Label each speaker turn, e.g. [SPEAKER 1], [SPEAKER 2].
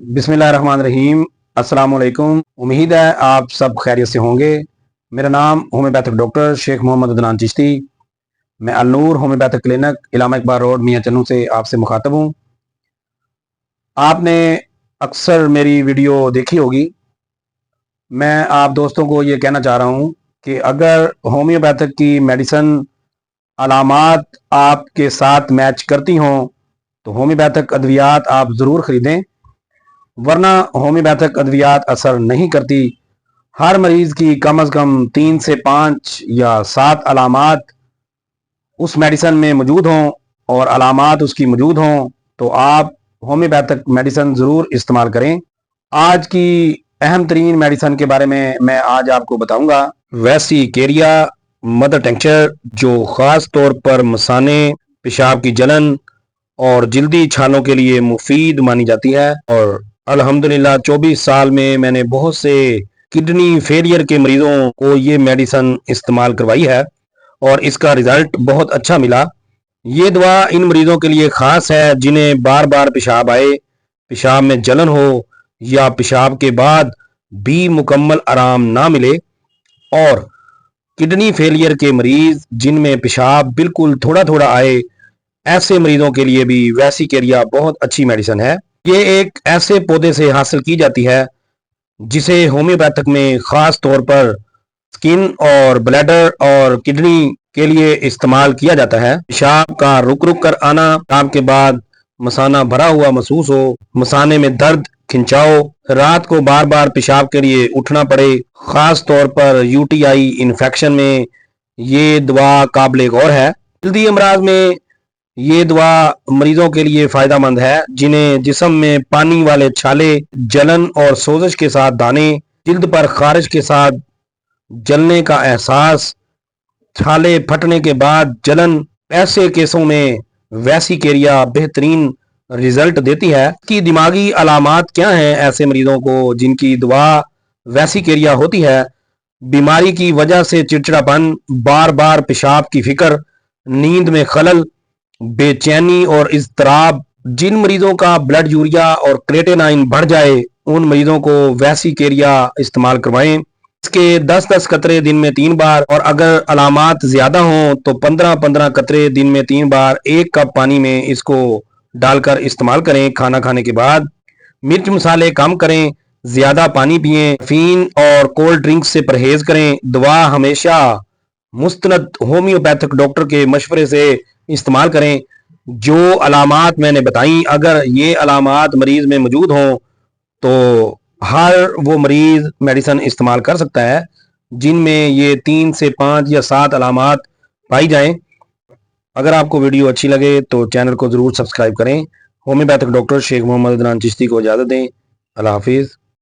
[SPEAKER 1] बिस्मिल्लाहिर्रहमानिर्रहीम। अस्सलाम वालेकुम। उम्मीद है आप सब खैरियत से होंगे। मेरा नाम होम्योपैथिक डॉक्टर शेख मोहम्मद अदनान चिश्ती। मैं Alnoor homeopathic clinic Allama Iqbal road Mian Channu से आपसे मुखातब हूँ। आपने अक्सर मेरी वीडियो देखी होगी। मैं आप दोस्तों को ये कहना चाह रहा हूँ कि अगर होम्योपैथिक की मेडिसिन अलामात आपके साथ मैच करती हों तो होम्योपैथिक अद्वियात आप ज़रूर ख़रीदें, वरना होम्योपैथिक अद्वियात असर नहीं करती। हर मरीज की कम अज़ कम 3 से 5 या 7 अलामात उस मेडिसिन में मौजूद हों और अलामात उसकी मौजूद हों तो आप होम्योपैथिक मेडिसिन ज़रूर इस्तेमाल करें। आज की अहम तरीन मेडिसिन के बारे में मैं आज आपको बताऊंगा। वैसीकेरिया मदर टिंक्चर, जो ख़ास तौर पर मसाने, पेशाब की जलन और जल्दी छालों के लिए मुफीद मानी जाती है। और अल्हम्दुलिल्लाह 24 साल में मैंने बहुत से किडनी फेलियर के मरीजों को ये मेडिसिन इस्तेमाल करवाई है और इसका रिजल्ट बहुत अच्छा मिला। ये दवा इन मरीजों के लिए ख़ास है जिन्हें बार बार पेशाब आए, पेशाब में जलन हो या पेशाब के बाद भी मुकम्मल आराम ना मिले, और किडनी फेलियर के मरीज जिनमें पेशाब बिल्कुल थोड़ा थोड़ा आए, ऐसे मरीजों के लिए भी वैसीकेरिया बहुत अच्छी मेडिसिन है। ये एक ऐसे पौधे से हासिल की जाती है जिसे होम्योपैथिक में ख़ास तौर पर स्किन और ब्लैडर और किडनी के लिए इस्तेमाल किया जाता है। पेशाब का रुक रुक कर आना, पेशाब के बाद मसाना भरा हुआ महसूस हो, मसाने में दर्द, खिंचाव, रात को बार बार पेशाब के लिए उठना पड़े, खास तौर पर यूटीआई इन्फेक्शन में ये दवा काबिल गौर है। जल्दी अमराज में ये दवा मरीजों के लिए फायदेमंद है जिन्हें जिस्म में पानी वाले छाले, जलन और सोजश के साथ दाने, जिल्द पर खारिश के साथ जलने का एहसास, छाले फटने के बाद जलन, ऐसे केसों में वैसीकेरिया बेहतरीन रिजल्ट देती है। कि दिमागी अलामात क्या हैं ऐसे मरीजों को जिनकी दवा वैसीकेरिया होती है? बीमारी की वजह से चिड़चिड़ापन, बार बार पेशाब की फिक्र, नींद में खलल, बेचैनी और इज़्तिराब। जिन मरीजों का ब्लड यूरिया और क्रेटिनाइन बढ़ जाए उन मरीजों को वैसीकेरिया इस्तेमाल करवाएं। इसके 10-10 कतरे दिन में 3 बार, और अगर अलामात ज्यादा हों तो 15-15 कतरे दिन में 3 बार 1 कप पानी में इसको डालकर इस्तेमाल करें। खाना खाने के बाद मिर्च मसाले कम करें, ज्यादा पानी पिएं, कैफीन और कोल्ड ड्रिंक से परहेज करें। दवा हमेशा मुस्तनद होम्योपैथिक डॉक्टर के मशवरे से इस्तेमाल करें। जो अलामात मैंने बताई, अगर ये अलामात मरीज में मौजूद हों तो हर वो मरीज मेडिसिन इस्तेमाल कर सकता है जिनमें ये 3 से 5 या 7 अलामात पाई जाएं। अगर आपको वीडियो अच्छी लगे तो चैनल को ज़रूर सब्सक्राइब करें। होम्योपैथिक डॉक्टर शेख मोहम्मद अदनान चिश्ती को इजाज़त दें। अल्लाह हाफिज़।